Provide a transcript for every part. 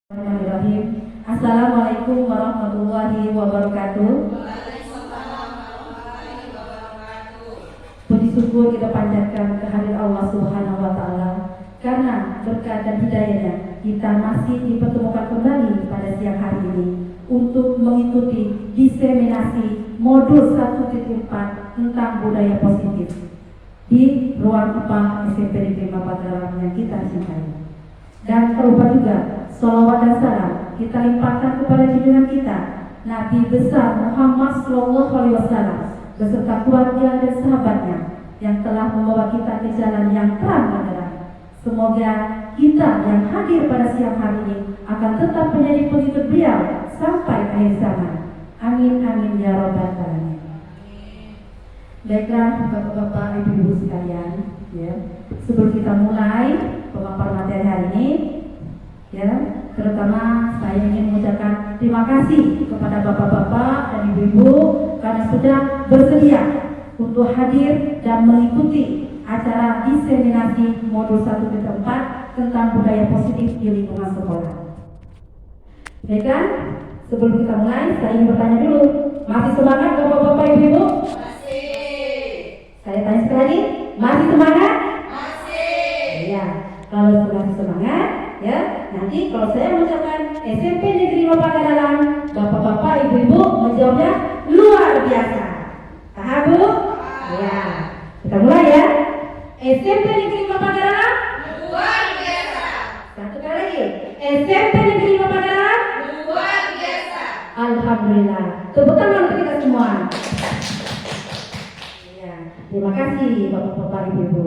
Bismillahirrahmanirrahim. Assalamualaikum warahmatullahi wabarakatuh. Puji syukur kita panjatkan kehadirat Allah Subhanahu wa taala karena berkat dan hidayahnya kita masih dipertemukan kembali pada siang hari ini untuk mengikuti diseminasi modul 1.4 tentang budaya positif di ruang IPA SMP Negeri Mapadalam yang kita cintai. Dan tak lupa juga sholawat dan salam kita limpahkan kepada junjungan kita Nabi besar Muhammad SAW beserta keluarga dan sahabatnya yang telah membawa kita ke jalan yang terang benderang. Semoga kita yang hadir pada siang hari ini akan tetap menjadi pengikut beliau sampai akhir zaman. Amin amin ya rabbal alamin. Baiklah bapak-bapak, ibu-ibu sekalian, ya. Sebelum kita mulai pemaparan materi hari ini, ya, terutama saya ingin mengucapkan terima kasih kepada bapak-bapak dan ibu-ibu karena sudah bersedia untuk hadir dan mengikuti acara diseminasi modul 1.4 tentang budaya positif di lingkungan sekolah. Baiklah, sebelum kita mulai, saya ingin bertanya dulu, masih semangat bapak-bapak ibu-ibu? Saya tanya sekali lagi, masih semangat? Masih. Ya, kalau masih semangat, ya, nanti kalau saya mengucapkan SMP Negeri Mapadalam, bapak-bapak, ibu-ibu menjawabnya luar biasa. Paham bu? Ya, kita mulai ya. SMP Negeri Mapadalam luar biasa. Satu kali lagi. SMP Negeri Mapadalam luar biasa. Alhamdulillah. Tepuk tangan untuk kita semua. Terima kasih bapak-bapak ibu-ibu.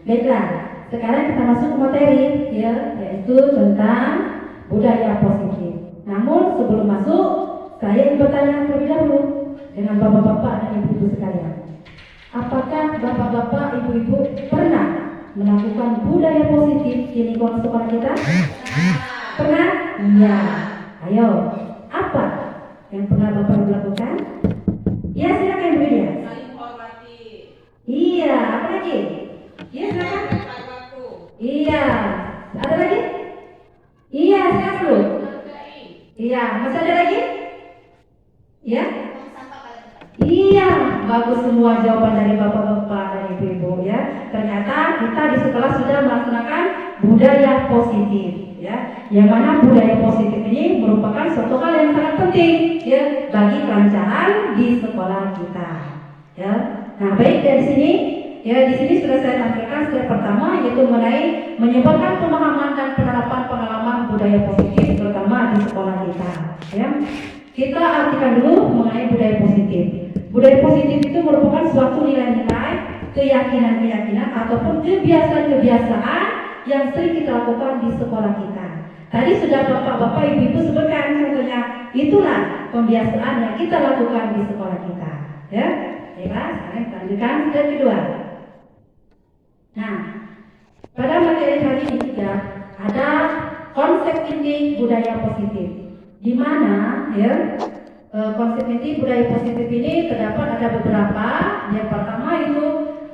Baiklah, sekarang kita masuk ke materi, ya, yaitu tentang budaya positif. Namun sebelum masuk, saya ingin bertanya terlebih dahulu dengan bapak-bapak dan ibu-ibu sekalian. Apakah bapak-bapak ibu-ibu pernah melakukan budaya positif di lingkungan sekolah kita? Pernah? Iya. Ayo, apa yang pernah bapak lakukan? Ya, silakan Bu ya. Iya, apa lagi? Iya, silakan. Iya, ada lagi? Iya, silakan dulu. Iya, masih ada lagi? Iya? Iya, bagus semua jawaban dari bapak-bapak dan ibu-ibu ya. Ternyata kita di sekolah sudah melaksanakan budaya positif ya. Yang mana budaya positif ini merupakan suatu hal yang sangat penting ya bagi kelancaran di sekolah kita. Ya. Nah, baik dari sini, ya di sini sudah saya tampilkan slide pertama yaitu mengenai menyebarkan pemahaman dan penerapan pengalaman budaya positif terutama di sekolah kita. Ya, kita artikan dulu mengenai budaya positif. Budaya positif itu merupakan suatu nilai-nilai, keyakinan-keyakinan ataupun kebiasaan-kebiasaan yang sering kita lakukan di sekolah kita. Tadi sudah bapak-bapak, ibu-ibu sebutkan contohnya, itulah pembiasaan yang kita lakukan di sekolah kita. Ya. Baiklah, sekarang kita lanjutkan slide kedua. Nah, pada materi hari ini juga ada konsep inti budaya positif, di mana ya konsep inti budaya positif ini terdapat ada beberapa. Yang pertama itu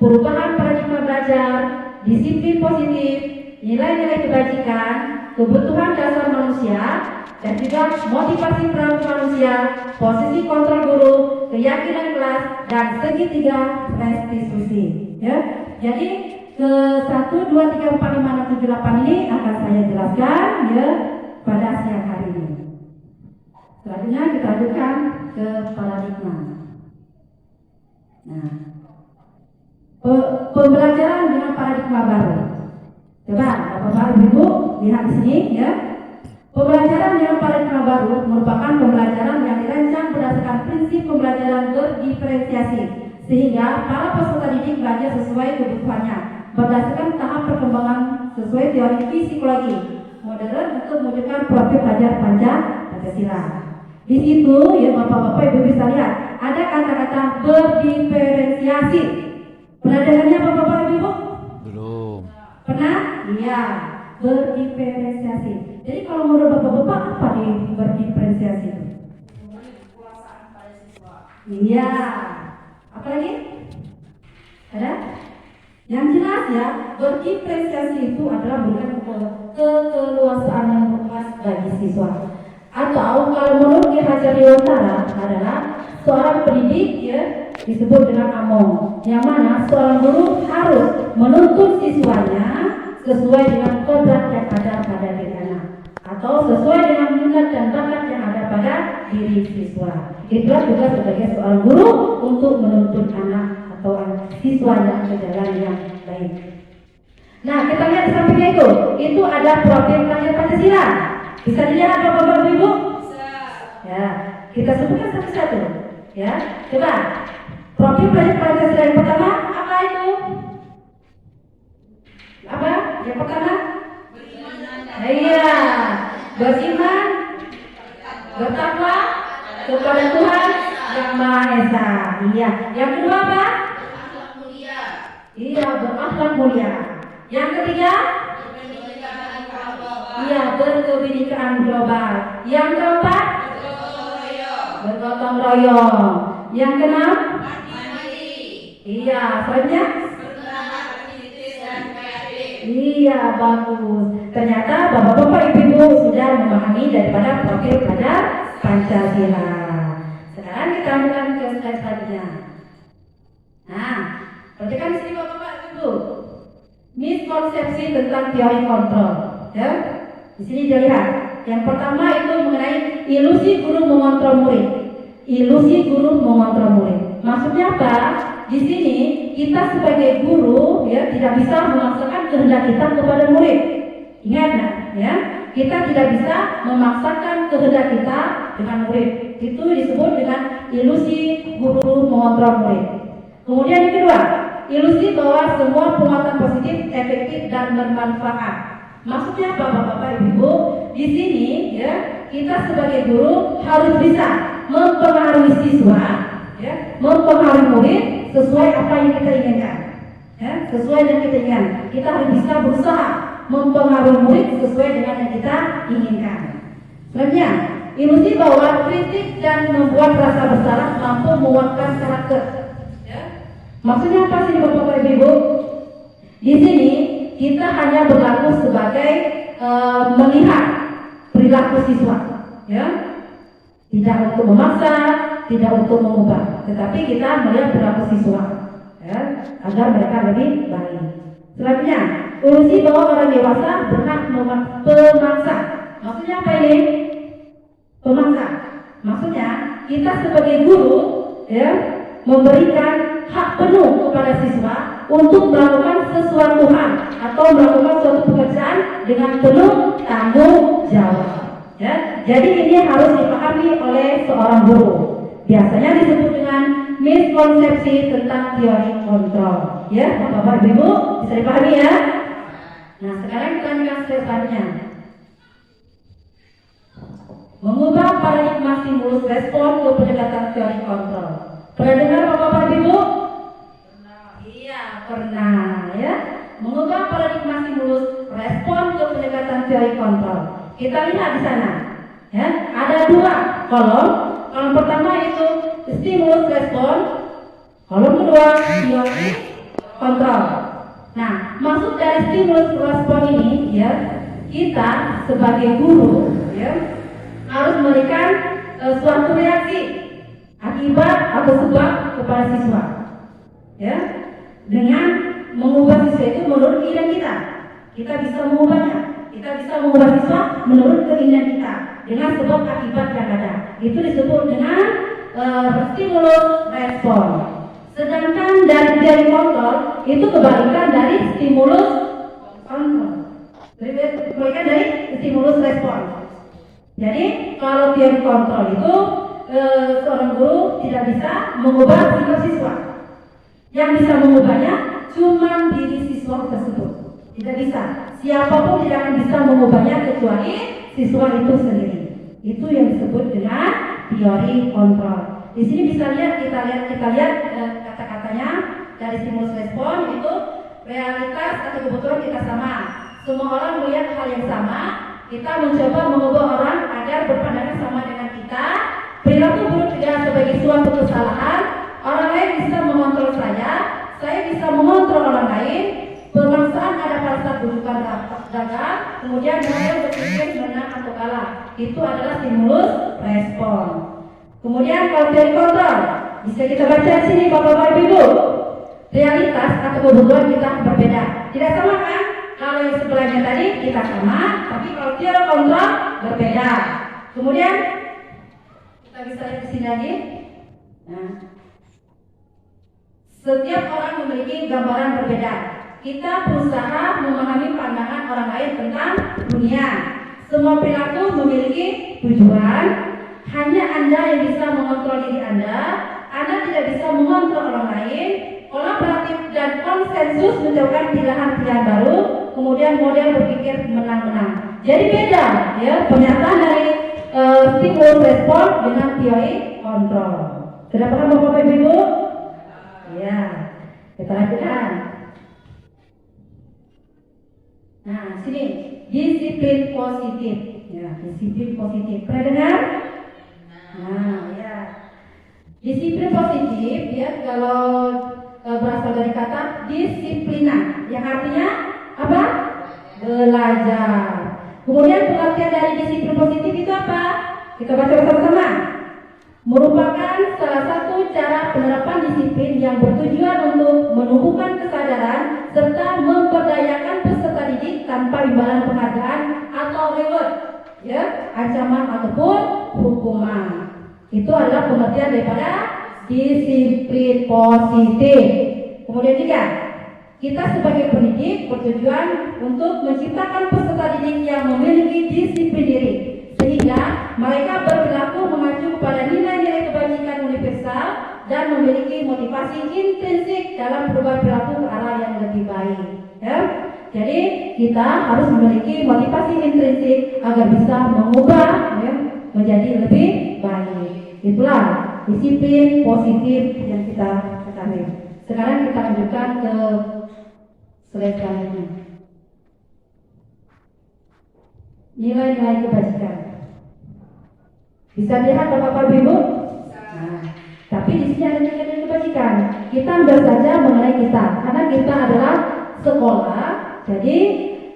perubahan paradigma belajar, disiplin positif, nilai-nilai kebajikan, kebutuhan dasar manusia, dan juga motivasi peran manusia, posisi kontrol guru, keyakinan kelas, dan segitiga restitusi. Ya, jadi ke 1, 2, 3, 4, 5, 6, 7, 8 ini akan saya jelaskan ya pada siang hari ini. Selanjutnya kita lanjutkan ke paradigma. Nah, pembelajaran dengan paradigma baru. Coba bapak-bapak ibu lihat di sini ya. Pembelajaran dengan paradigma baru merupakan pembelajaran yang dirancang berdasarkan prinsip pembelajaran berdiferensiasi, sehingga para peserta didik belajar sesuai kebutuhannya berdasarkan tahap perkembangan sesuai teori psikologi modern untuk mewujudkan profil belajar Pancasila. Di situ ya bapak-bapak ibu bisa lihat ada kata-kata berdiferensiasi. Pernah dengarnya bapak-bapak ibu? Belum. Pernah? Iya. Berdiferensiasi. Jadi kalau menurut bapak-bapak apa di berdiferensiasi itu? Iya. Apa lagi? Ada? Yang jelas ya, berdiferensiasi itu adalah bukan kekeluasaan yang luas bagi siswa. Atau kalau menurut Ki Hajar Dewantara adalah seorang pendidik ya disebut dengan among, yang mana seorang guru harus menuntut siswanya sesuai dengan kodrat yang ada pada diri anak atau sesuai dengan minat dan bakat yang ada pada diri siswa. Itulah juga sebagai seorang guru untuk menuntut anak atau siswanya ke jalan yang baik. Nah, kita lihat di sampingnya itu ada profil pelajar Pancasila. Bisa dilihat Bapak Ibu? Bisa. Ya, kita sebutkan satu-satu. Ya, coba. Profil pelajar Pancasila yang pertama apa itu? Apa? Yang pertama? Beriman. Iya, beriman, bertakwa kepada Tuhan Yang Maha Esa. Iya. Yang kedua apa? Berakhlak mulia. Iya, berakhlak mulia. Yang ketiga? Iya, berkebinekaan global. Yang keempat? Bergotong royong. Yang keenam? Iya, selanjutnya? Iya, bagus. Ternyata Bapak-bapak Ibu sudah memahami daripada profil pelajar Pancasila. Sekarang kita lanjutkan ke slide selanjutnya. Nah, perhatikan di sini Bapak Ibu. Miskonsepsi tentang teori kontrol. Ya, di sini dilihat. Yang pertama itu mengenai ilusi guru mengontrol murid. Ilusi guru mengontrol murid. Maksudnya apa? Di sini kita sebagai guru ya tidak bisa memaksakan kehendak kita kepada murid. Ingat ya, kita tidak bisa memaksakan kehendak kita dengan murid. Itu disebut dengan ilusi guru mengontrol murid. Kemudian yang kedua, ilusi bahwa semua penguatan positif efektif dan bermanfaat. Maksudnya apa Bapak Ibu? Di sini ya kita sebagai guru harus bisa mempengaruhi siswa, ya, mempengaruhi murid sesuai apa yang kita inginkan. Ya, sesuai yang kita inginkan. Kita harus bisa berusaha mempengaruhi murid sesuai dengan yang kita inginkan. Selanjutnya, ilusi bahwa kritik dan membuat rasa bersalah mampu menguatkan karakter. Ya. Maksudnya apa sih Bapak Ibu? Di sini kita hanya berlaku sebagai melihat perilaku siswa, ya, tidak untuk memaksa, tidak untuk mengubah, tetapi kita melihat perilaku siswa, ya, agar mereka lebih baik. Selanjutnya, ilusi bahwa orang dewasa berhak memaksa. Maksudnya apa ini? Pemaksa. Maksudnya kita sebagai guru, ya, memberikan hak penuh kepada siswa untuk melakukan sesuatu hal atau melakukan suatu pekerjaan dengan penuh tanggung jawab. Ya, jadi ini harus dipahami oleh seorang guru. Biasanya disebut dengan miskonsepsi tentang teori kontrol. Ya, Bapak Ibu bisa dipahami ya. Nah, sekarang kita lanjutkan selanjutnya. Mengubah paradigma stimulus respon ke pendekatan teori kontrol. Pernah dengar Bapak Ibu? Iya, pernah ya. Mengubah paradigma stimulus respon ke pendekatan teori kontrol. Kita lihat di sana, ya, ada dua kolom. Kolom pertama itu stimulus respon, kolom kedua teori kontrol. Nah, maksud dari stimulus respon ini, ya, kita sebagai guru, ya, harus memberikan suatu reaksi akibat atau sebab kepada siswa, ya, dengan mengubah siswa itu menurut keinginan kita. Kita bisa mengubahnya. Kita bisa mengubah siswa menurut keinginan kita dengan sebab akibat yang ada. Itu disebut dengan stimulus respon. Sedangkan dari teori kontrol itu kebalikan dari stimulus kontrol. Kebalikan dari stimulus respon. Jadi kalau teori kontrol itu seorang guru tidak bisa mengubah sikap siswa. Yang bisa mengubahnya cuma diri siswa tersebut. Tidak bisa. Siapapun tidak akan bisa mengubahnya kecuali siswa itu sendiri. Itu yang disebut dengan teori kontrol. Di sini bisa lihat kita lihat kata-katanya dari stimulus respon itu realitas atau kebetulan kita sama. Semua orang melihat hal yang sama. Kita mencoba mengubah orang agar berpandangan sama dengan kita. Perilaku buruk tidak sebagai suatu kesalahan. Orang lain bisa mengontrol saya bisa mengontrol orang lain. Pemaksaan ada pada saat bukan dagang. kemudian model berpikir menang atau kalah. Itu adalah stimulus respon. Kemudian kalau teori kontrol, bisa kita baca di sini Bapak-bapak Ibu. Realitas atau kebutuhan kita berbeda. Tidak sama kan? Kalau yang sebelahnya tadi kita sama, tapi kalau teori kontrol berbeda. Kemudian kita bisa lihat di sini lagi. Nah, setiap orang memiliki gambaran berbeda. Kita berusaha memahami pandangan orang lain tentang dunia. Semua perilaku memiliki tujuan. Hanya Anda yang bisa mengontrol diri Anda. Anda tidak bisa mengontrol orang lain. Kolaboratif dan konsensus menciptakan pilihan-pilihan baru. Kemudian model berpikir menang-menang. Jadi beda ya pernyataan dari stimulus respon dengan teori kontrol. Sudah paham Bapak Ibu? Ya, kita lanjutkan. Nah, sini disiplin positif. Ya, disiplin positif. Pernah dengar? Nah, ya. Disiplin positif ya kalau berasal dari kata disiplina, yang artinya apa? Belajar. Kemudian pengertian dari disiplin positif itu apa? Kita baca bersama-sama. Merupakan salah satu cara penerapan disiplin yang bertujuan untuk menumbuhkan kesadaran serta memberdayakan peserta didik tanpa imbalan penghargaan atau reward, ya, ancaman ataupun hukuman. Itu adalah pengertian daripada disiplin positif. Kemudian juga, kita sebagai pendidik bertujuan untuk menciptakan peserta didik yang memiliki disiplin diri, sehingga mereka berperilaku mengacu kepada nilai-nilai kebajikan universal dan memiliki motivasi intrinsik dalam perubahan perilaku ke arah yang lebih baik. Ya? Jadi kita harus memiliki motivasi intrinsik agar bisa mengubah ya, menjadi lebih baik. Itulah disiplin positif yang kita ketahui. Sekarang kita lanjutkan ke slide selanjutnya. Nilai-nilai kebajikan. Bisa dilihat Bapak Ibu? Nah, tapi di sini ada nilai-nilai kebajikan. Kita ambil saja mengenai kita, karena kita adalah sekolah, jadi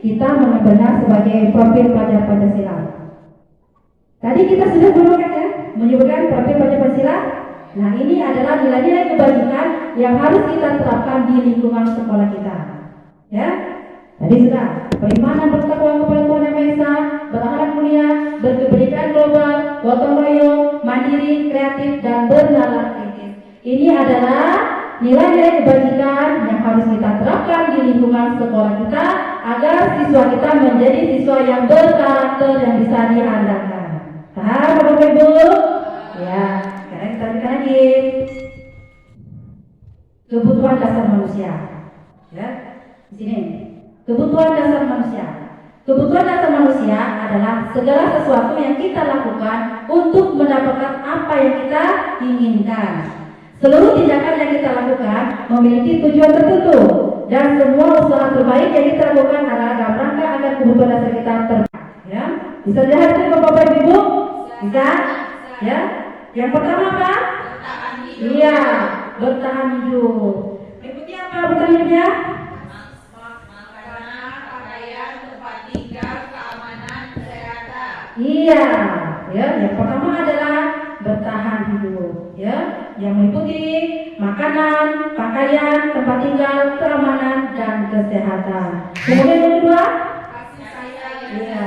kita benar-benar sebagai profil pelajar Pancasila. Tadi kita sudah menyebutkan profil pelajar Pancasila. Nah, ini adalah nilai-nilai kebajikan yang harus kita terapkan di lingkungan sekolah kita. Ya, tadi sudah beriman bertakwa kepada Tuhan Yang Maha Esa, berakhlak mulia, berkebajikan global, gotong royong, mandiri, kreatif, dan bernalar kritis. Ini adalah nilai-nilai kebajikan yang harus kita terapkan di lingkungan sekolah kita agar siswa kita menjadi siswa yang berkarakter yang bisa diandalkan. Paham Bapak Ibu? Ya, sekarang kita lanjutkan lagi. Kebutuhan dasar manusia. Ya, di sini. Kebutuhan dasar manusia. Kebutuhan dasar manusia adalah segala sesuatu yang kita lakukan untuk mendapatkan apa yang kita inginkan. Seluruh tindakan yang kita lakukan memiliki tujuan tertentu, dan semua usaha terbaik yang kita lakukan adalah dalam rangka agar kebutuhan dasar kita terbaik. Ya, bisa dilihat Bapak Ibu? Bisa? Ya. Yang pertama apa? Iya, bertahan hidup. Berikutnya apa bertahan hidupnya? Iya, ya. Yang pertama adalah bertahan hidup, ya, yang meliputi makanan, pakaian, tempat tinggal, keamanan, dan kesehatan. Kemudian yang kedua, iya,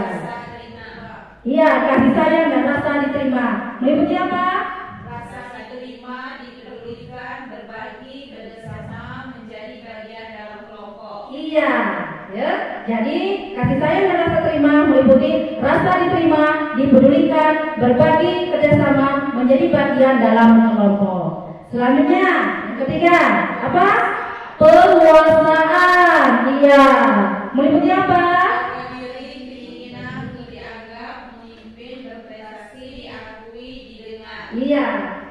iya, kasih sayang dan rasa diterima. Meliputi apa? Rasa diterima, dipedulikan, berbagi, bersama, menjadi bagian dalam kelompok. Iya. Ya, jadi kasih sayang dan rasa terima meliputi rasa diterima, dipedulikan, berbagi, kerjasama, menjadi bagian dalam kelompok. Selanjutnya, yang ketiga, apa? Penguasaan. Iya, meliputi apa? Diri, keinginan untuk dianggap, memimpin, berprestasi, diakui, didengar. Iya,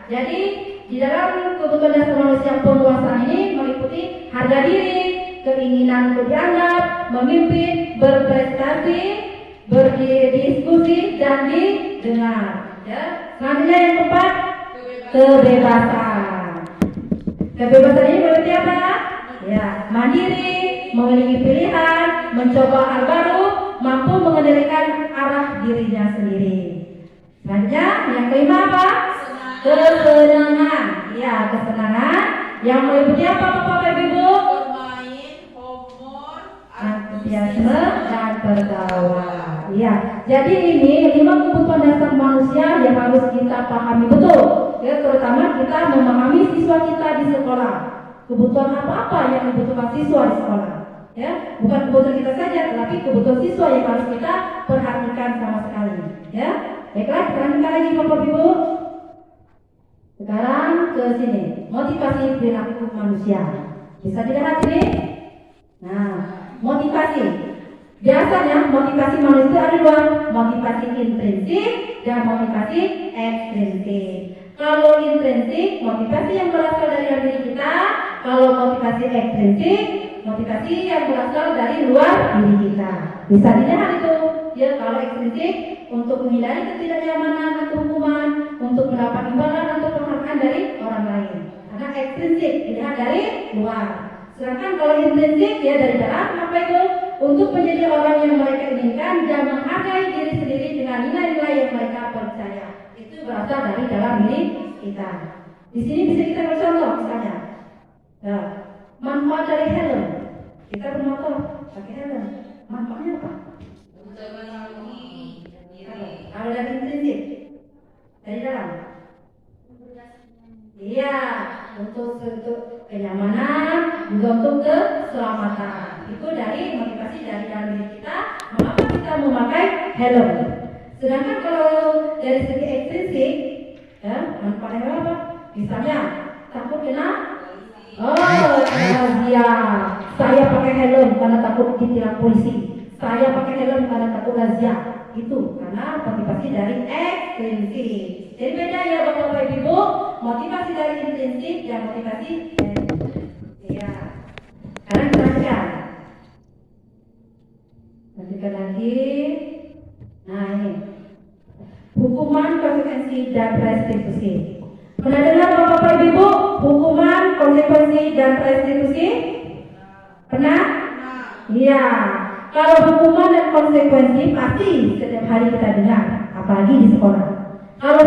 jadi di dalam kebutuhan dasar manusia penguasaan ini meliputi harga diri, keinginan untuk dianggap, memimpin, berprestasi, berdiskusi, dan didengar. Ya. Selanjutnya yang keempat, kebebasan. Kebebasan ini berarti apa? Ya, mandiri, memiliki pilihan, mencoba hal baru, mampu mengendalikan arah dirinya sendiri. Selanjutnya yang kelima apa? Kesenangan. Ya, kesenangan yang meliputi apa Bapak Ibu? Bermain, humor, Antusiasme dan tertawa. Ya, jadi ini 5 kebutuhan dasar manusia yang harus kita pahami betul. Ya, terutama kita memahami siswa kita di sekolah. Kebutuhan apa-apa yang dibutuhkan siswa di sekolah. Ya, bukan kebutuhan kita saja, tetapi kebutuhan siswa yang harus kita perhatikan sama sekali. Ya, baiklah, kita lanjutkan lagi Bapak Ibu. Sekarang ke sini, motivasi perilaku manusia. Bisa dilihat sini? Nah, motivasi. Biasanya motivasi manusia ada dua, motivasi intrinsik dan motivasi ekstrinsik. Kalau intrinsik, motivasi yang berasal dari dalam diri kita. Kalau motivasi ekstrinsik, motivasi yang berasal dari luar diri kita. Bisa dilihat itu. Ya, kalau ekstrinsik untuk menghindari ketidaknyamanan atau hukuman, untuk mendapat imbalan atau penghargaan dari orang lain. Karena ekstrinsik dilihat dari luar. Sedangkan kalau intrinsik ya dari dalam, apa itu? Untuk menjadi orang yang mereka inginkan dan menghargai diri sendiri dengan nilai-nilai yang mereka percaya. Itu berasal dari dalam diri kita. Di sini bisa kita bercontoh misalnya. Ya, manfaat dari helm. Kita bermotor pakai helm. Manfaatnya apa? untuk melindungi diri. Kalau dari intrinsik, dari dalam. Iya, untuk kenyamanan, juga untuk keselamatan. Itu dari motivasi dari dalam diri kita, mengapa kita memakai helm. Sedangkan kalau dari segi ekstrinsik, ya, manfaatnya apa? Misalnya, takut kena razia. Saya pakai helm karena takut ditilang polisi. Saya pakai helm karena takut razia. Itu karena motivasi dari ekstrinsik. Jadi beda ya Bapak Ibu, motivasi dari intrinsik dan motivasi ya. Sekarang kita lanjutkan lagi. Nah ini hukuman, konsekuensi dan restitusi. Pernah dengar Bapak Ibu hukuman, konsekuensi dan restitusi? Pernah? Iya. Kalau hukuman dan konsekuensi pasti setiap hari kita dengar, apalagi di sekolah. Kalau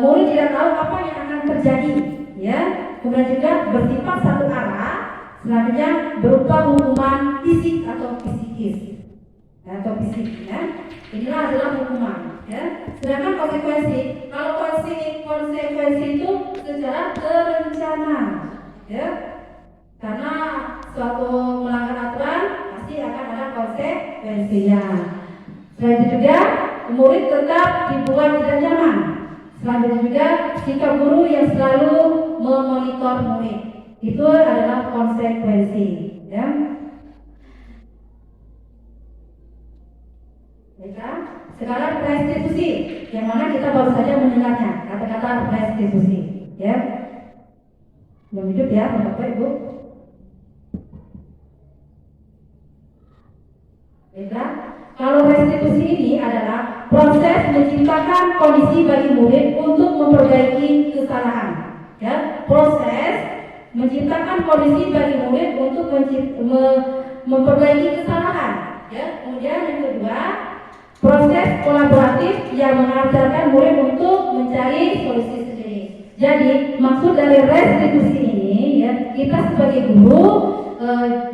murid tidak tahu apa yang akan terjadi, ya, kemudian juga bersifat satu arah, selanjutnya berupa hukuman fisik atau psikis, atau fisik, ya. Inilah adalah hukuman, ya. Sedangkan konsekuensi, kalau konsekuensi itu secara terencana, ya, karena suatu melanggar aturan pasti akan ada konsekuensinya. Selain itu juga murid tetap dibuat tidak nyaman. Selanjutnya juga sikap guru yang selalu memonitor murid. Itu adalah konsekuensi, ya. Baiklah, sekarang restitusi, yang mana kita baru saja mendengarnya kata-kata restitusi, ya. Belum hidup ya, Bapak Ibu. Baiklah, kalau restitusi ini adalah proses menciptakan kondisi bagi murid untuk memperbaiki kesalahan. Ya, proses menciptakan kondisi bagi murid untuk memperbaiki kesalahan. Ya, kemudian yang kedua, proses kolaboratif yang mengajarkan murid untuk mencari solusi sendiri. Jadi maksud dari restitusi ini, ya, kita sebagai guru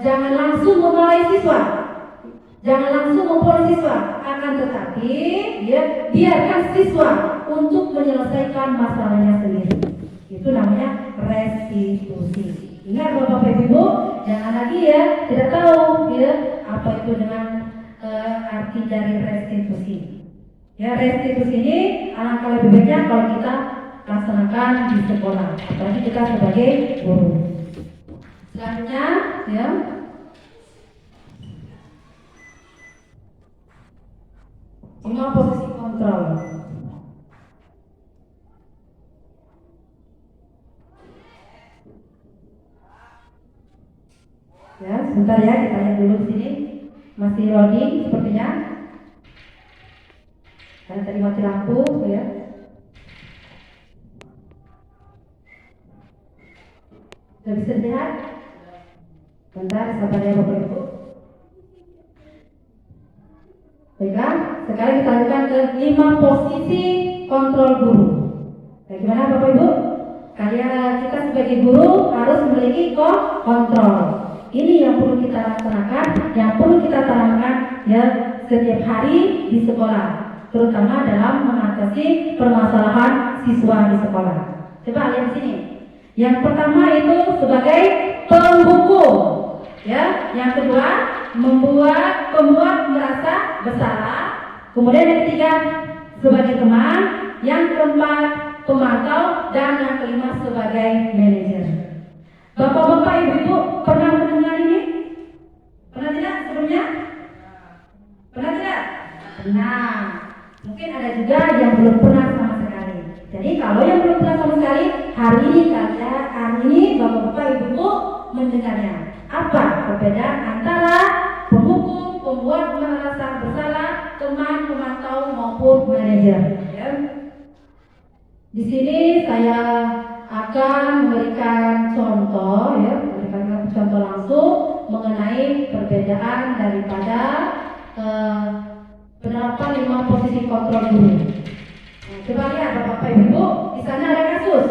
jangan langsung memulai siswa. Jangan langsung memulai siswa, akan tetapi ya, biarkan siswa untuk menyelesaikan masalahnya sendiri. Itu namanya restitusi. Ingat Bapak Ibu, jangan lagi ya tidak tahu ya apa itu dengan arti dari restitusi. Ya, restitusi ini alangkah lebih baiknya kalau kita laksanakan di sekolah, apalagi kita sebagai guru. Selanjutnya, ya. Cuma posisi kontrol. Ya, sebentar ya, kita lihat dulu sini. Masih loading sepertinya. Karena tadi mati lampu, ya. Sudah bisa dilihat? Bentar, sabar ya Bapak Ibu. Baiklah, sekarang kita lanjutkan ke 5 posisi kontrol guru. Bagaimana Bapak Ibu? Kita sebagai guru harus memiliki kontrol. Ini yang perlu kita laksanakan, yang perlu kita tanamkan ya setiap hari di sekolah, terutama dalam mengatasi permasalahan siswa di sekolah. Coba lihat sini. Yang pertama itu sebagai penghukum, ya. Yang kedua pembuat merasa bersalah. Kemudian yang ketiga sebagai teman. Yang keempat pemantau, dan yang kelima sebagai manajer. Bapak-bapak, ibu-ibu pernah mendengar ini? Pernah tidak sebelumnya? Pernah tidak? Pernah. Mungkin ada juga yang belum pernah sama sekali. Jadi kalau yang belum pernah sama sekali, hari ini bapak-bapak, ibu-ibu mendengarnya. Apa perbedaan antara penghukum, pembuat merasa bersalah, teman, pemantau maupun manajer? Ya. Di sini saya akan memberikan contoh, ya, memberikan contoh langsung mengenai perbedaan daripada penerapan 5 posisi kontrol guru. Nah, coba lihat Bapak Ibu, di sana ada kasus,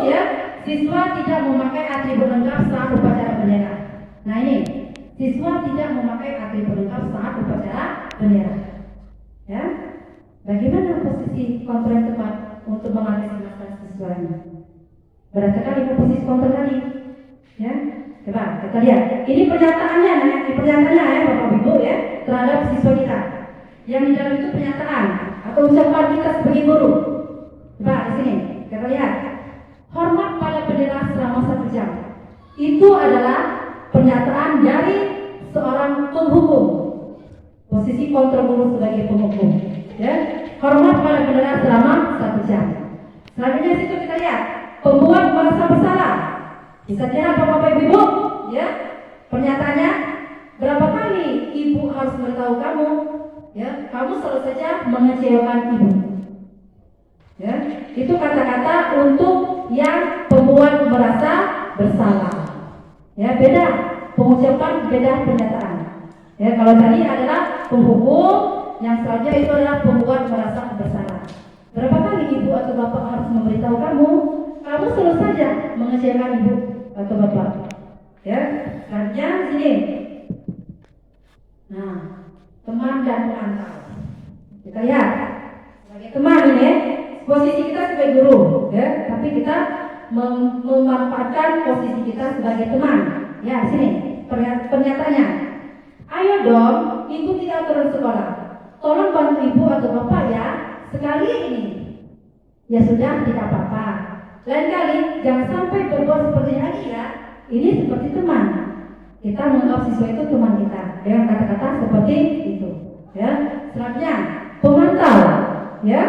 ya, siswa tidak memakai atribut lengkap saat upacara bendera. Nah ini, siswa tidak memakai atribut lengkap saat upacara bendera. Ya, bagaimana posisi kontrol yang tepat untuk mengatasi masalah siswa ini? Berdasarkan 5 posisi kontrol tadi, ya. Coba kita lihat. Ini pernyataannya ya Bapak Ibu ya terhadap siswa kita. Yang di dalam itu pernyataan atau ucapan kita sebagai guru. Coba di sini kita lihat. Hormat pada bendera selama 1 jam. Itu adalah pernyataan dari seorang penghukum. Posisi kontrol guru sebagai penghukum. Ya, hormat pada bendera selama 1 jam. Selanjutnya situ kita lihat pembuat merasa bersalah. Bisa lihat Bapak Ibu, ya, pernyataannya berapa kali ibu harus memberitahu kamu, ya, kamu selalu saja mengecewakan ibu. Ya, itu kata-kata untuk yang pembuat merasa bersalah. Ya, beda pengucapan, beda pernyataan. Ya, kalau tadi adalah penghukum, yang selanjutnya itu adalah pembuat merasa bersalah. Berapa kali ibu atau bapak harus memberitahu kamu selalu saja mengecewakan ibu atau bapak. Ya, selanjutnya sini. Nah, teman dan pemantau. Kita lihat sebagai teman ini, posisi kita sebagai guru, ya, tapi kita memanfaatkan posisi kita sebagai teman. Ya, sini pernyataannya. Ayo dong, ibu tidak turun sekolah. Tolong bantu ibu atau bapak ya, sekali ini. Ya sudah, tidak apa-apa. Lain kali jangan sampai berbuat seperti ini lagi ya. Ini seperti teman. Kita menganggap siswa itu teman kita dengan kata-kata seperti itu. Ya, selanjutnya pemantau. Ya,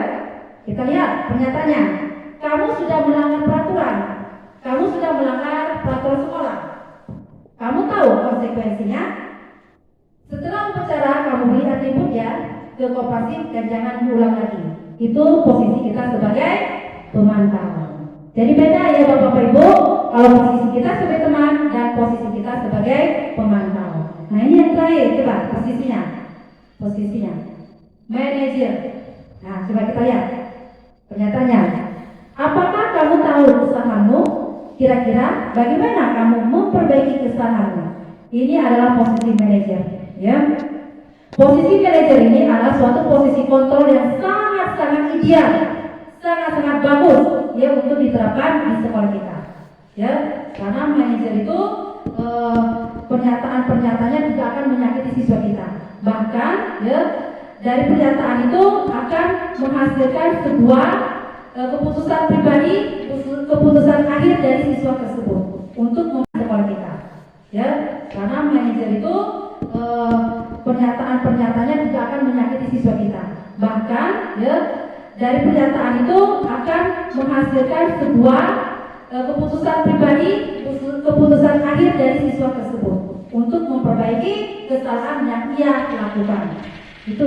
kita lihat pernyataannya. Kamu sudah melanggar peraturan. Kamu sudah melanggar peraturan sekolah. Kamu tahu konsekuensinya. Setelah upacara kamu beri atribut ya ke koperasi dan jangan diulang lagi. Itu posisi kita sebagai pemantau. Jadi beda ya Bapak Ibu, kalau posisi kita sebagai teman dan posisi kita sebagai pemantau. Nah ini yang terakhir, coba posisinya manajer. Nah coba kita lihat pernyataannya. Apakah kamu tahu kesalahanmu? Kira-kira bagaimana kamu memperbaiki kesalahanmu? Ini adalah posisi manajer. Ya, posisi manajer ini adalah suatu posisi kontrol yang sangat-sangat ideal, sangat-sangat bagus ya untuk diterapkan di sekolah kita. Ya, karena manajer itu pernyataan-pernyataannya tidak akan menyakiti siswa kita. Bahkan ya dari pernyataan itu akan menghasilkan sebuah keputusan pribadi, keputusan akhir dari siswa tersebut untuk memasuki sekolah kita. Ya, karena manajer itu pernyataan-pernyataannya tidak akan menyakiti siswa kita. Bahkan ya dari pernyataan itu akan menghasilkan sebuah keputusan pribadi, keputusan akhir dari siswa tersebut untuk memperbaiki kesalahan yang ia lakukan. Itu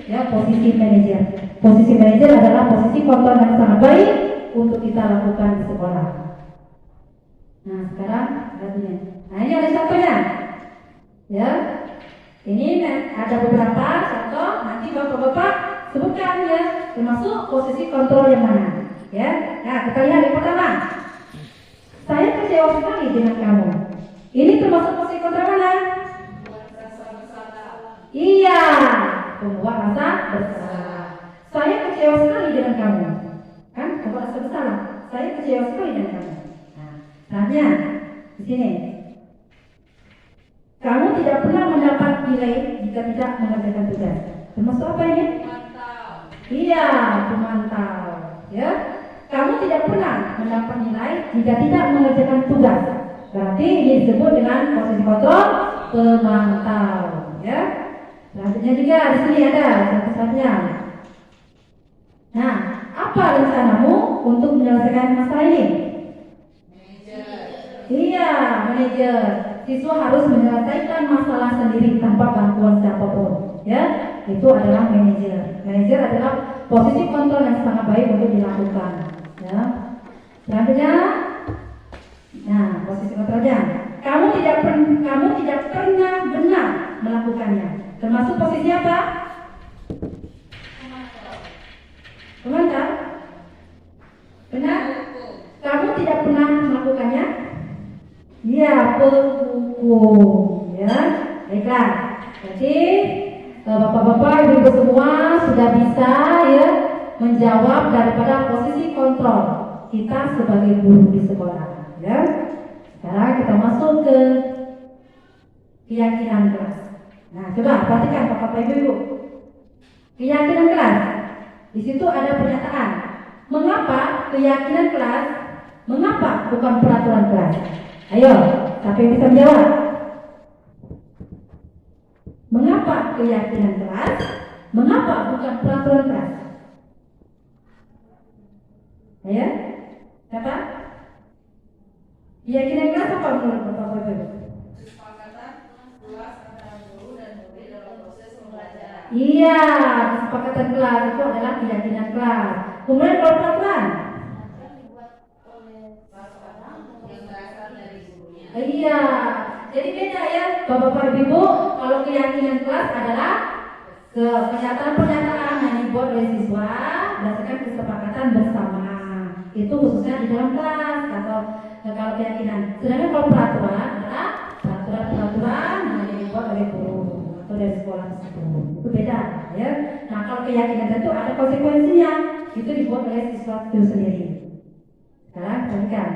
ya posisi manajer. Posisi manajer adalah posisi kontrol yang sangat baik untuk kita lakukan di sekolah. Nah sekarang nah ini ada contohnya. Ya, Ini ada beberapa contoh, nanti bapak-bapak sebutkan ya, termasuk posisi kontrol yang mana. Ya, nah kita lihat yang pertama. Saya kecewa sekali dengan kamu. Ini termasuk posisi kontrol mana? Iya, membuat rasa bersalah. Saya kecewa sekali dengan kamu. Kan, membuat rasa bersalah. Saya kecewa sekali dengan kamu. Nah, selanjutnya di sini. Kamu tidak pernah mendapat nilai jika tidak mengerjakan tugas. Termasuk apa ini? Mantap. Iya, pemantau. Ya, kamu tidak pernah mendapat nilai jika tidak mengerjakan tugas. Berarti ini disebut dengan posisi kontrol pemantau. Ya, selanjutnya juga di sini ada contohnya. Nah, apa rencanamu untuk menyelesaikan masalah ini? Iya, manajer. Siswa harus menyelesaikan masalah sendiri tanpa bantuan siapapun. Ya, itu adalah manajer. Manajer adalah posisi kontrol yang sangat baik untuk dilakukan. Ya, selanjutnya, nah posisi kontrolnya. Kamu tidak pernah benar melakukannya. Termasuk posisi apa? Pemantau. Benar? Kamu tidak pernah melakukannya? Ya, penghukum. Ya, baiklah. Jadi bapak-bapak, ibu-ibu semua sudah bisa ya menjawab daripada posisi kontrol kita sebagai guru di sekolah. Ya. Sekarang kita masuk ke keyakinan kelas. Nah, coba perhatikan bapak-bapak, ibu-ibu. Keyakinan kelas. Di situ ada pernyataan. Mengapa keyakinan kelas? Mengapa bukan peraturan kelas? Ayo, siapa yang bisa menjawab? Mengapa keyakinan kelas? Mengapa bukan peraturan kelas? Ayo, siapa? Keyakinan kelas apa menurut Bapak-Bapak? Kesepakatan kelas antara guru dan murid dalam proses pembelajaran. Iya, kesepakatan kelas itu adalah keyakinan kelas. Kemudian kalau peraturan? Yang berasal dari gurunya. Iya, jadi beda ya Bapak Ibu. Kalau keyakinan kelas adalah pernyataan yang dibuat oleh siswa berdasarkan kesepakatan bersama. Itu khususnya di dalam kelas atau kalau keyakinan. Sedangkan kalau peraturan adalah peraturan yang dibuat oleh guru atau dari sekolah tersebut. Itu beda ya. Nah kalau keyakinan itu ada konsekuensinya. Itu dibuat oleh siswa itu sendiri. Sekarang perhatikan.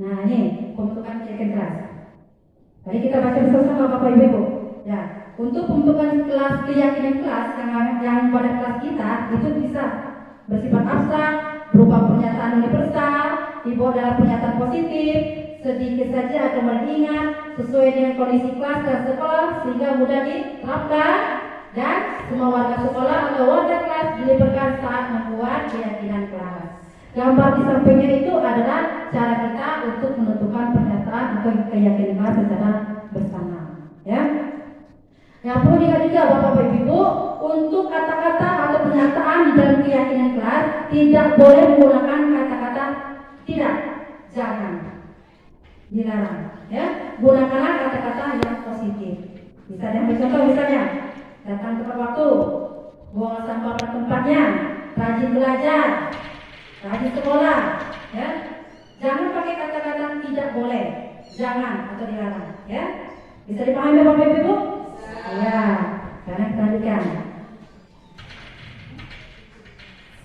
Nah ini pembentukan keyakinan kelas. Tadi kita baca bersama Bapak Ibu. Ya, untuk pembentukan kelas keyakinan kelas yang pada kelas kita itu bisa bersifat abstrak, berupa pernyataan universal, dibuat dalam pernyataan positif, sedikit saja atau diingat, sesuai dengan kondisi kelas dan sekolah sehingga mudah diterapkan dan semua warga sekolah atau warga kelas dilibatkan saat membuat keyakinan kelas. Gambar di sampingnya itu adalah cara kita untuk menentukan pernyataan atau keyakinan kelas secara bersama. Ya. Yang perlu diingat juga Bapak Ibu, untuk kata-kata atau pernyataan di dalam keyakinan kelas tidak boleh menggunakan kata-kata tidak, jangan, dilarang. Ya, gunakanlah kata-kata yang positif. Bisa diambil contoh misalnya, datang tepat waktu, buang sampah pada tempatnya, rajin belajar, rajin sekolah, ya. Jangan pakai kata-kata tidak boleh, jangan atau dilarang, ya. Bisa dipahami Bapak Ibu? Ya, karena kita lanjutkan.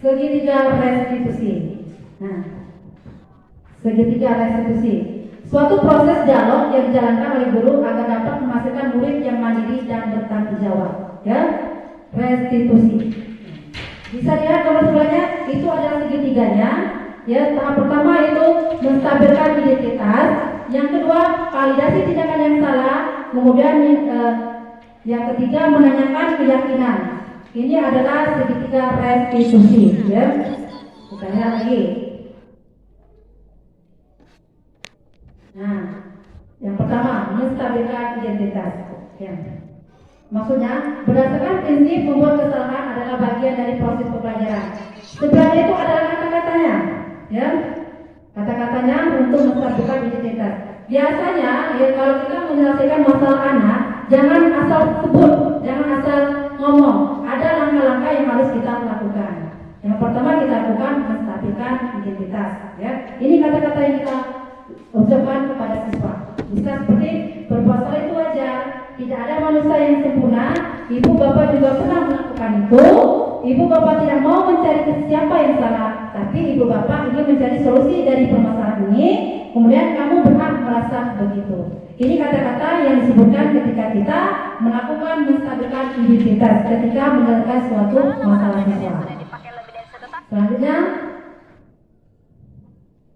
Segitiga restitusi. Nah, segitiga restitusi. Suatu proses dialog yang dijalankan oleh guru agar dapat menghasilkan murid yang mandiri dan bertanggung jawab. Ya, restitusi. Bisa dilihat nomor sebelahnya, itu adalah segitiganya. Ya, tahap pertama itu menstabilkan identitas. Yang kedua, validasi tindakan yang salah. Kemudian yang ketiga, menanyakan keyakinan. Ini adalah segitiga restitusi. Ya, kita lihat lagi. Nah, yang pertama, menstabilkan identitas. Ya. Maksudnya, berdasarkan prinsip membuat kesalahan adalah bagian dari proses pembelajaran. Sebelahnya itu adalah kata-katanya. Ya, kata-katanya untuk menstabilkan identitas. Biasanya, ya kalau kita menyelesaikan masalah anak, jangan asal sebut, jangan asal ngomong. Ada langkah-langkah yang harus kita lakukan. Yang pertama kita lakukan menstabilkan identitas. Ya, ini kata-kata yang kita ucapkan kepada siswa. Bisa seperti berpuasa itu wajar. Tidak ada manusia yang sempurna. Ibu bapak juga pernah melakukan itu. Ibu bapak tidak mau mencari siapa yang salah, tapi ibu bapak ingin mencari solusi dari permasalahan ini. Kemudian kamu berhak merasa begitu. Ini kata-kata yang disebutkan ketika kita melakukan menstabilkan identitas, ketika menyelesaikan suatu masalah siswa. Selanjutnya,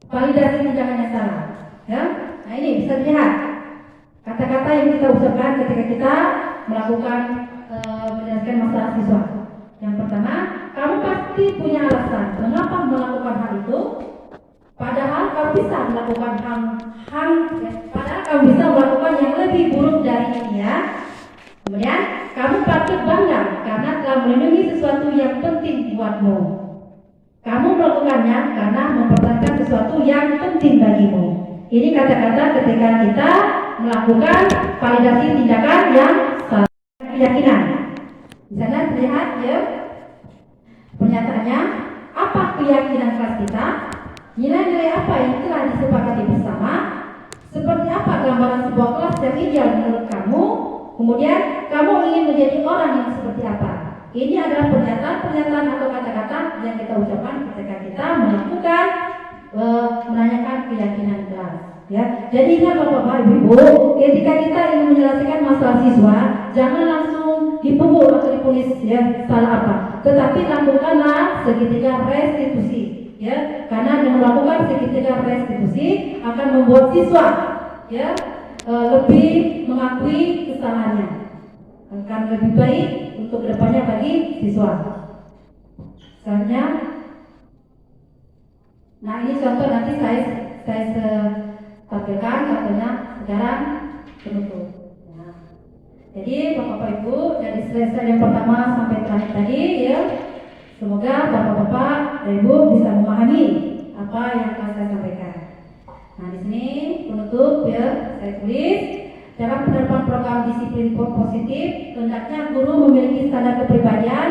validasi tindakan yang salah. Ya, nah ini bisa dilihat kata-kata yang kita ucapkan ketika kita melakukan menyelesaikan masalah siswa. Yang pertama, kamu pasti punya alasan mengapa melakukan hal itu. Padahal kamu bisa melakukan padahal kamu bisa melakukan yang lebih buruk dari ini ya. Kemudian, kamu patut bangga karena telah melindungi sesuatu yang penting buatmu. Kamu melakukannya karena mempertahankan sesuatu yang penting bagimu. Ini kata-kata ketika kita melakukan validasi tindakan yang salah keyakinan. Di sana terlihat ya pernyataannya, apa keyakinan kelas kita, nilai-nilai apa yang telah disepakati bersama, seperti apa gambaran sebuah kelas yang ideal menurut kamu, kemudian kamu ingin menjadi orang yang seperti apa. Ini adalah pernyataan atau kata-kata yang kita ucapkan ketika kita melakukan menanyakan keyakinan kelas. Ya, jadi ingat Bapak Ibu, ketika kita ingin menyelesaikan masalah siswa, jangan langsung dipukul atau diponis ya salah apa, tetapi lakukanlah segitiga restitusi. Ya, karena dengan melakukan segitiga restitusi akan membuat siswa ya lebih mengakui kesalahannya, akan lebih baik untuk kedepannya bagi siswa. Selanjutnya, nah ini contoh nanti saya tampilkan contohnya sekarang penutup. Nah, jadi Bapak Ibu dari slide yang pertama sampai terakhir tadi ya, semoga Bapak-Bapak dan Ibu bisa memahami apa yang akan saya sampaikan. Nah di sini penutup ya saya tulis, dalam penerapan program disiplin positif, hendaknya guru memiliki standar kepribadian,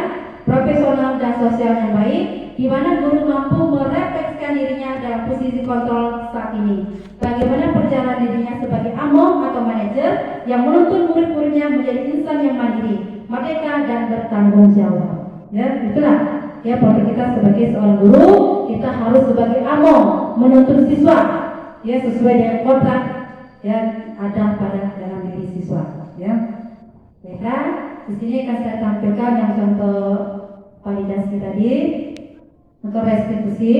profesional dan sosial yang baik, di mana guru mampu merefleksikan dirinya dalam posisi kontrol saat ini. Bagaimana perjalanan dirinya sebagai among atau manajer yang menuntun murid-muridnya menjadi insan yang mandiri, merdeka dan bertanggung jawab. Ya, itulah ya profil kita sebagai seorang guru. Kita harus sebagai among menuntun siswa ya sesuai dengan kontrak yang ada pada dalam diri siswa. Ya, baiklah. Di sini akan saya tampilkan yang contoh validasi tadi untuk restitusi.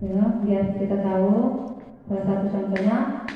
Ya, biar kita tahu salah satu contohnya.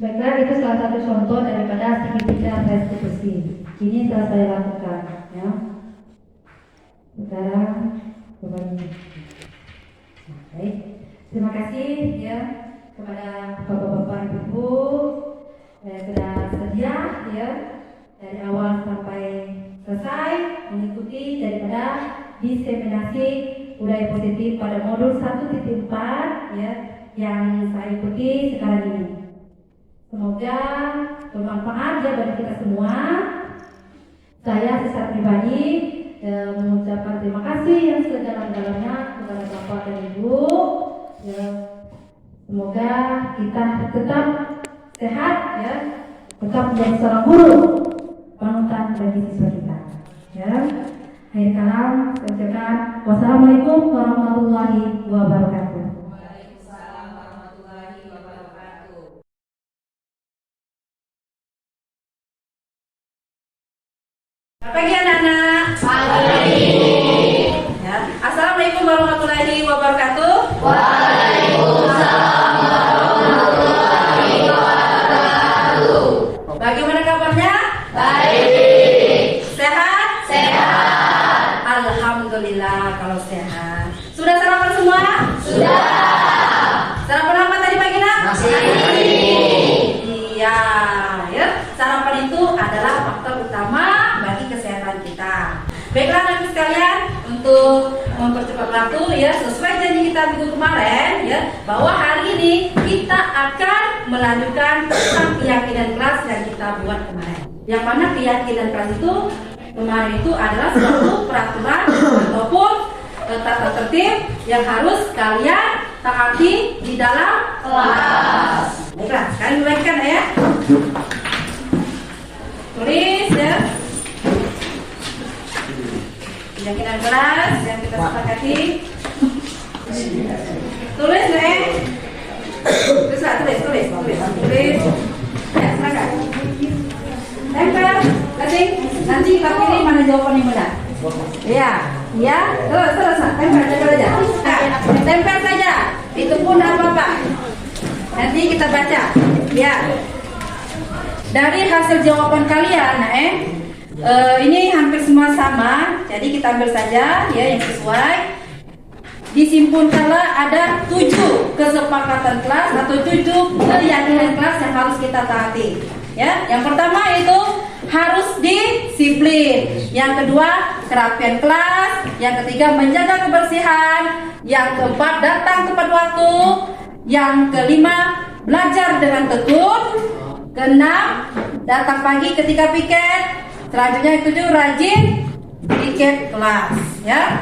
Baiklah, itu salah satu contoh daripada signifikan restitusi. Ini telah saya lakukan, ya. Sekarang kembali. Baik, terima kasih ya kepada bapak-bapak ibu sudah sedia ya dari awal sampai selesai mengikuti daripada diseminasi budaya positif pada modul 1.4 ya yang saya ikuti sekarang ini. Semoga bermanfaat ya bagi kita semua. Saya secara pribadi mengucapkan terima kasih yang sedalam-dalamnya kepada Bapak dan Ibu. Ya, semoga kita tetap sehat ya, tetap menjadi seorang guru panutan bagi siswa kita. Ya, akhir kalam saya ucapkan wassalamualaikum warahmatullahi wabarakatuh. Waalaikumsalam warahmatullahi wabarakatuh. Selamat pagi anak-anak. Ya. Assalamualaikum warahmatullahi wabarakatuh. Waalaikumsalam warahmatullahi wabarakatuh. Bagaimana kabarnya? Baik. Sehat? Sehat. Alhamdulillah kalau sehat. Sudah sarapan semua? Sudah. Sarapan apa tadi pagi nak? Masih. Iya, ya. Sarapan itu adalah faktor utama bagi kesehatan kita. Baiklah anak sekalian, untuk mempercepat waktu ya, sesuai janji kita minggu kemarin ya, bahwa hari ini kita akan melanjutkan tentang keyakinan kelas yang kita buat kemarin. Yang mana keyakinan kelas itu kemarin itu adalah suatu peraturan ataupun tata tertib yang harus kalian taati di dalam kelas. Baiklah, sekarang mulaikan ya. Tulis ya. Keyakinan kelas yang kita sepakati. Tulis nih. Tulis. Ya, silakan. Tempel, kasih. Nanti Pak pilih mana jawaban yang benar. Iya, iya. Terus. Tempel aja. Nah, tempel saja. Itu pun apa-apa. Nanti kita baca. Ya. Dari hasil jawaban kalian, ini hampir semua sama, jadi kita ambil saja ya yang sesuai. Disimpulkanlah ada 7 kesepakatan kelas atau 7 keyakinan kelas yang harus kita taati. Ya, yang pertama itu harus disiplin. Yang kedua, kerapian kelas. Yang ketiga, menjaga kebersihan. Yang keempat, datang tepat waktu. Yang kelima, belajar dengan tekun. Keenam, datang pagi ketika piket. Selanjutnya yang ketujuh, rajin piket kelas. Ya.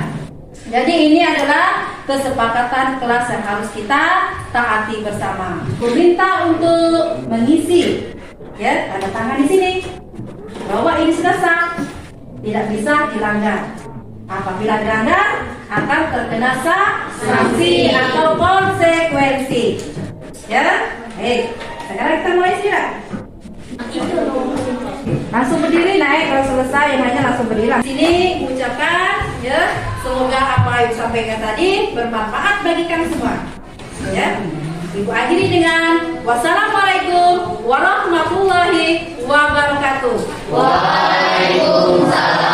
Jadi ini adalah kesepakatan kelas yang harus kita taati bersama. Pemerintah untuk mengisi, ya, tanda tangan di sini bahwa ini sudah sah, tidak bisa dilanggar. Apabila dilanggar akan terkena sanksi atau konsekuensi. Ya, baik. Sekarang kita mulai silakan. Langsung berdiri naik kalau selesai yang lainnya langsung berdiri. Sini ucapkan ya, semoga apa yang disampaikan tadi bermanfaat bagi kami semua. Ya. Ibu akhiri dengan wassalamualaikum warahmatullahi wabarakatuh. Waalaikumsalam